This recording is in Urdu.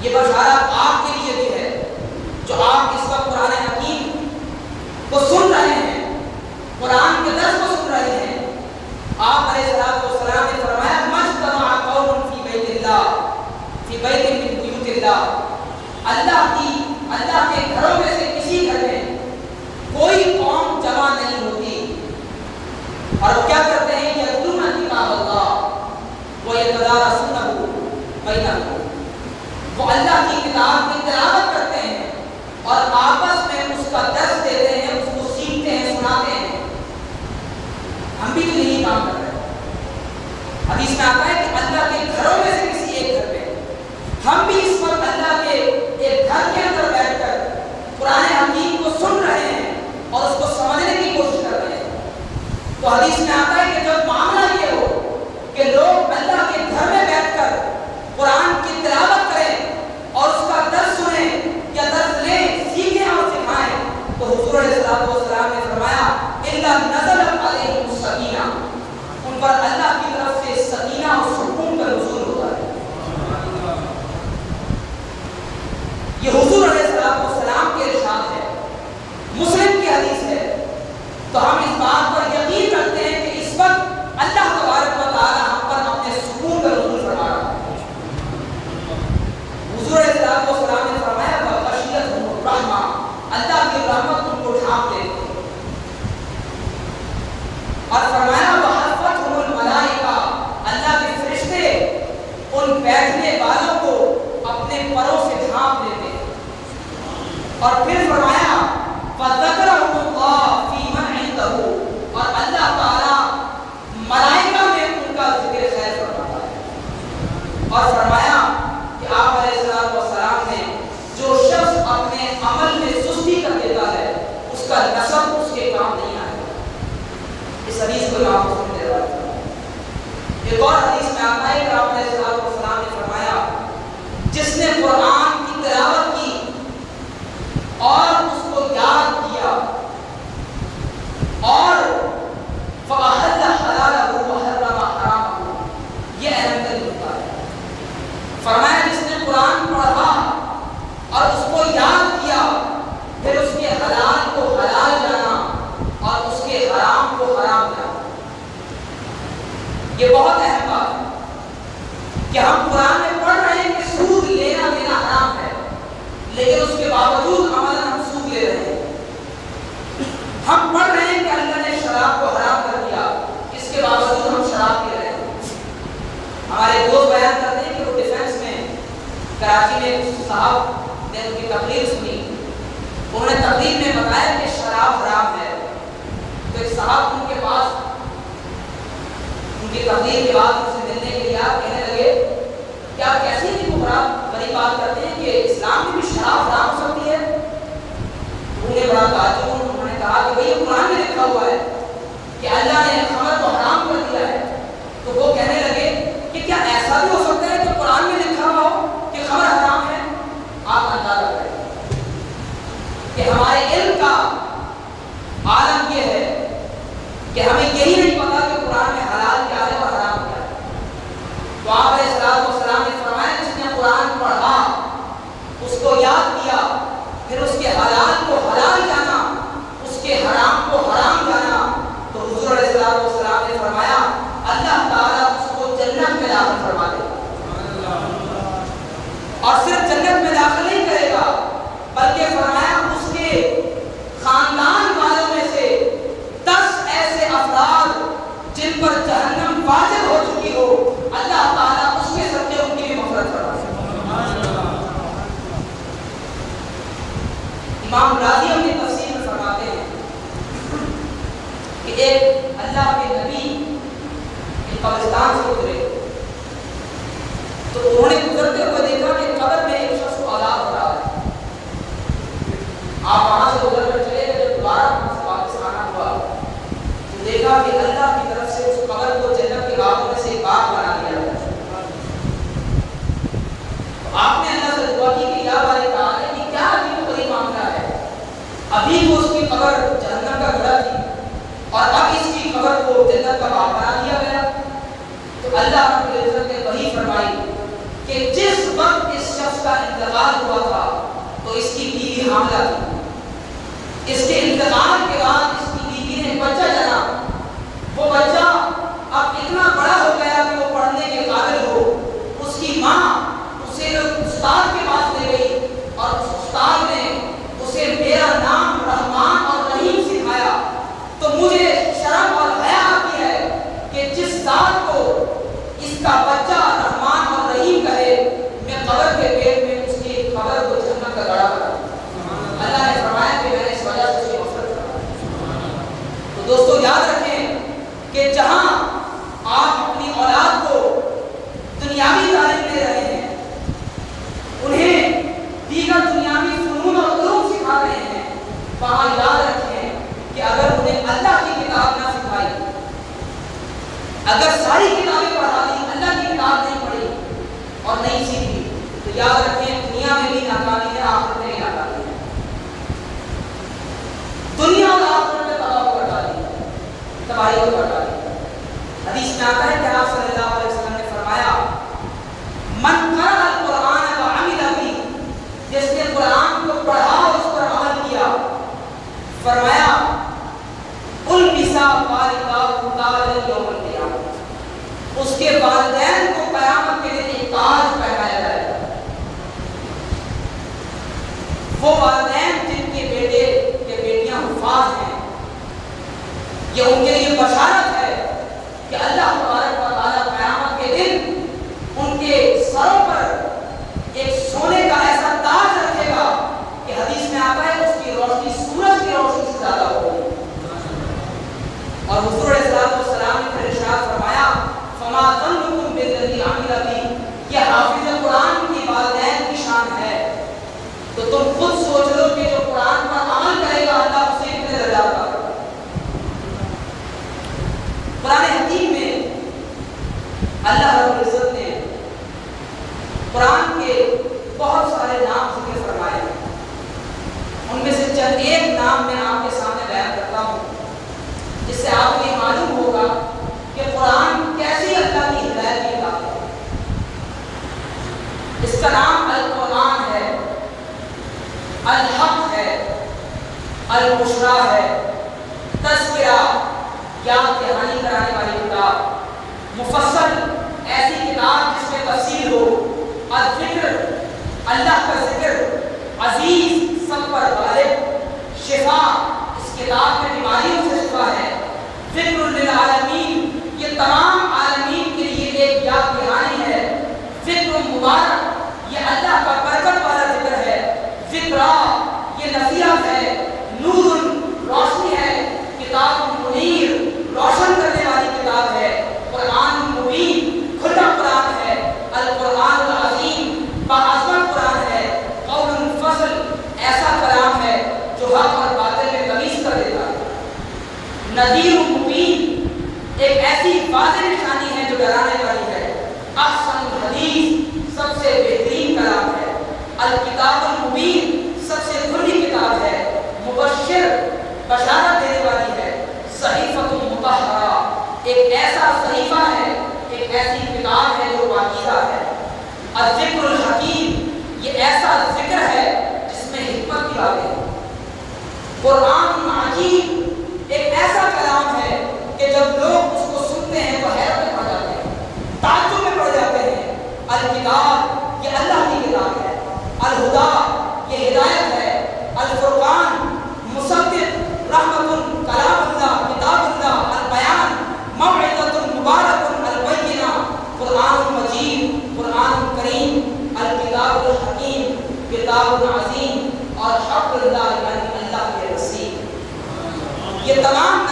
یہ بشارت آپ کے لیے بھی ہے جو آپ اس وقت قرآن حکیم کو سن رہے ہیں، قرآن کے درس کو سن رہے ہیں۔ آپ علیہ السلام نے فرمایا مجتمع قوم فی بیت اللہ فی بیت من بیوت اللہ، اللہ کے گھروں میں سے کسی گھر میں کوئی قوم جمع نہیں ہوتی اور کیا کرتے ہیں، یتلون کتاب اللہ ویتدارسونہ بینہم، وہ اللہ کی کتاب کی تلاوت کرتے ہیں اور آپس میں اس کا درس دیتے ہیں، اس کو سیکھتے ہیں، سناتے ہیں۔ ہم بھی تو یہی کام کر رہے ہیں۔ حدیث میں آتا ہے کہ اللہ کے گھروں میں سے کسی ایک گھر میں ہم بھی اس وقت اللہ کے ایک گھر کے اندر بیٹھ کر قرآن حکیم کو سن رہے ہیں اور اس کو سمجھنے کی کوشش کر رہے ہیں۔ تو حدیث میں آتا ہے کہ جب معاملہ یہ ہو کہ لوگ اللہ کے گھر میں بیٹھ کر قرآن کی تلاوت کریں اور اس کا درس سنیں یا درس لیں، سیکھیں اور سکھائیں، تو حضور علیہ السلام نے فرمایا اِلَّا نَزَلَتْ عَلَيْهِمُ السَّکِینَہ، ان پر اللہ کی طرف سے سکینہ اور سکون کا نزول ہوتا ہے۔ یہ حضور علیہ السلام کے ارشاد ہے، مسلم کی حدیث ہے۔ تو ہم اس بات پر یقین رکھتے ہیں کہ اس وقت اللہ تبارک و تعالی ہم پر اپنے سکون کا نزول فرما رہا ہے۔ حضور علیہ السلام نے فرمایا وَغَشِيَتْهُمُ الرَّحْمَةُ، اللہ کی رحمت ان کو ڈھانپ لیتی ہے، اور فرمایا وَحَفَّتْهُمُ الْمَلَائِکَةُ، اللہ کے فرشتے ان بیٹھنے والوں کو اپنے پروں سے ڈھانپ لیتے ہیں، اور پھر فرمایا فَذَكَرَهُمُ اللَّهُ فِي مَنْ عِندَهُ، اور اللہ تعالی ملائکہ میں ان کا ذکر خیر فرماتا ہے، اور فرمایا کہ آپ علیہ السلام نے جو شخص اپنے عمل میں سستی کر دیتا ہے اس کا نسب اس کے کام نہیں آئے گا۔ اس حدیث کو امام مسلم نے روایت کیا۔ ایک اور حدیث میں آتا ہے کہ آپ علیہ السلام نے فرمایا جس نے قرآن کی تلاوت کی اور اس کو یاد کیا اور فَأَحَلَّ حَلَالَهُ وَحَرَّمَ حَرَامَهُ، یہ اہم ترین نکتہ ہے۔ فرمایا جس نے قرآن پڑھا اور اس کو یاد کیا، پھر اس کے حلال کو حلال جانا اور اس کے حرام کو حرام جانا۔ یہ بہت اہم بات ہے کہ ہم قرآن میں پڑھ رہے ہیں کہ سود لینا دینا حرام ہے، لیکن اس کے باوجود عمل ہم سود لے رہے ہیں۔ ہم پڑھ رہے ہیں کہ اللہ نے شراب کو حرام کر دیا، اس کے باوجود ہم شراب پی رہے ہیں۔ ہمارے دوست بیان کرتے ہیں کہ وہ ڈیفینس میں کراچی میں صاحب نے ان کی تقریر سنی، انہوں نے تقریر میں بتایا کہ شراب حرام ہے، تو ایک صاحب ان کے پاس ان کی تقریر کے بعد ان سے ملنے کے لیے کہنے لگے کہ آپ کیسی بڑی بات کرتے ہیں کہ اسلام میں بھی شراب حرام ہو سکتی ہے؟ انہیں بڑا تعجب، انہوں نے کہا کہ بھئی قرآن میں لکھا ہوا ہے کہ اللہ نے خمر کو حرام کر دیا ہے۔ تو وہ کہنے لگے کہ کیا ایسا بھی ہو سکتا ہے کہ قرآن میں لکھا ہوا ہو کہ خمر حرام ہے؟ آپ اندازہ کریں کہ ہمارے علم کا عالم یہ ہے کہ ہمیں یہی نہیں پتا کہ قرآن میں حلال کیا ہے اور حرام کیا ہے۔ تو آپ علیہ السلام نے فرمایا جس نے قرآن پڑھا، اس کو یاد کیا، پھر اس کے حلال کو حلال جانا، اس کے حرام کو حرام جانا، تو حضور علیہ السلام نے فرمایا اللہ تعالیٰ اس کو جنت میں داخل فرما دے گا، اور صرف جنت میں داخل نہیں کرے گا بلکہ فرمایا اس کے خاندان والوں میں سے 10 ایسے افراد جن پر جہنم واجب ہو چکی ہو، اللہ تعالیٰ اس کے صدقے ان کی بھی مغفرت فرما دے گا۔ امام راضی اپنی تفسیر میں فرماتے ہیں کہ ایک اللہ کے نبی قبرستان سے گزرے تو انہوں نے گزرتے ہوئے دیکھا کہ قبر میں ایک شخص کو عذاب ہو رہا ہے۔ آپ وہاں سے گزر کر چلے گئے، جب دوبارہ وہاں سے واپس آنا ہوا تو دیکھا کہ اللہ کی طرف سے اس قبر کو جنت کے باغوں میں سے ایک باغ بنا دیا گیا۔ آپ نے اللہ سے دعا کی کہ یا بارے تعالیٰ کہ کیا عجیب و غریب معاملہ ہے، ابھی وہ اس کی قبر جہنم کا گڑھا تھی اور اب اس کی قبر کو جنت کا باغ بنا دیا گیا۔ تو اللہ رب العزت نے وحی فرمائی کہ جس وقت اس شخص کا انتقال ہوا تھا تو اس کی بیوی حاملہ تھی. اس کے انتقال کے بعد اس کی بیوی نے بچہ جنا. وہ بچہ اب اتنا بڑا ہو گیا کہ وہ پڑھنے کے قابل ہو. اس کی ماں اسے استاد کے پاس لے گئی اور اس استاد نے اسے میرا نام رحمان اور رحیم سکھایا. تو مجھے شرم اور حیا آتی ہے کہ جس ذات کو اس کا بچہ رحمان اور رحیم کہے میں قبر کے پیٹ میں اس کی قبر کو جنت کا گڑھا بنا. اللہ نے فرمایا کہ میں نے اس وجہ سے اسے مغفرت کرا. تو دوستو یاد رکھیں کہ جہاں آپ اپنی اولاد کو دنیاوی تعلیم دے رہے ہیں, انہیں دیگر دنیاوی فنون اور علوم سکھا رہے ہیں, وہاں یاد رکھیں کہ اگر انہیں اللہ کی کتاب نہ سکھائی, اگر ساری کتابیں پڑھا دی, اللہ کی کتاب نہیں پڑھی اور نہیں سیکھی, تو یاد رکھیں دنیا میں بھی ناکامی ہے, آخرت میں بھی ناکامی ہے. دنیا اور آخرت میں تباہ کر ڈالی ہے, تباہی کو کر ڈالی ہے. حدیث میں آتا ہے کہ آپ صلی اللہ علیہ وسلم نے فرمایا من قرأ القرآن وعمل به, جس نے قرآن کو پڑھا اور اس پر عمل کیا, فرمایا البسا والداہ تاجا یوم القیامہ, اس کے والدین کو قیامت کے دن ایک تاج پہنایا جائے گا. وہ والدین جن کے بیٹے یا بیٹیاں حفاظ ہیں, یہ ان کے لیے بشارت ہے کہ اللہ تبارک و تعالیٰ قیامت کے دن ان کے سروں پر ایک سونے کا ایسا تاج رکھے گا کہ حدیث میں آتا ہے اس کی روشنی سورج کی روشنی سے زیادہ ہوگی. اور حضور علیہ السلام نے پھر ارشاد فرمایا فما ظنکم بالذی عمل بہ, یہ حافظ قرآن کی والدین کی شان ہے. تو تم خود سوچ لو کہ جو قرآن پر عمل کرے گا اللہ اسے کتنے درجات عطا کرے گا. قرآن حکیم میں اللہ رب العزت نے قرآن کے بہت سارے نام ذکر فرمائے ہیں. ان میں سے چند ایک نام میں آپ کے سامنے بیان کرتا ہوں, جس سے آپ کو یہ معلوم ہوگا کہ قرآن کیسی اللہ کی ہدایت کی کتاب ہے. اس کا نام القرآن ہے, الحق ہے, البشریٰ ہے, تذکرہ یاد دہانی کرانے والی کتاب, مفصل ایسی کتاب جس میں تفصیل ہو, الذکر اللہ کا ذکر, عزیز سب پر غالب, شفا اس کتاب میں بیماریوں سے شفا ہے, ذکر للعالمین یہ تمام عالمین کے لیے ایک یاد دہانی ہے, ذکر مبارک یہ اللہ کا برکت والا ذکر ہے, ذکرا یہ نصیحت ہے, نور روشنی ہے, کتاب منیر روشن کرنے والی کتاب ہے, قرآن مبین کھلا قرآن ہے, القرآن العظیم باعظمت قرآن ہے, قول فصل ایسا کلام ہے جو حق اور باطل میں تمیز کر دیتا ہے, نذیر مبین ایک ایسی واضح نشانی ہے جو ڈرانے والی ہے, احسن الحدیث سب سے بہترین کلام ہے, الکتاب المبین سب سے کھلی کتاب ہے, مبشر بشارت دینے والی ہے, صحیفۃ مطہرہ ایک ایسا صحیفہ ہے, ایک ایسی کتاب ہے جو پاکیزہ ہے, الذکر الحکیم یہ ایسا ذکر ہے جس میں حکمت کی باتیں ہیں, قرآن عجیب ایک ایسا کلام ہے کہ جب لوگ اس کو سنتے ہیں تو حیرت میں پڑ جاتے ہیں, تعجب میں پڑ جاتے ہیں. الکتاب یہ اللہ کی کتاب ہے, الہدیٰ یہ ہدایت ہے, الفرقان مصدق رحمت کلام اللہ کتاب اللہ, البیان موعظۃ مبارک البینہ, قرآن مجید قرآن کریم, الکتاب الحکیم کتاب عظیم, اور حق اللہ یعنی اللہ کے رسول. یہ تمام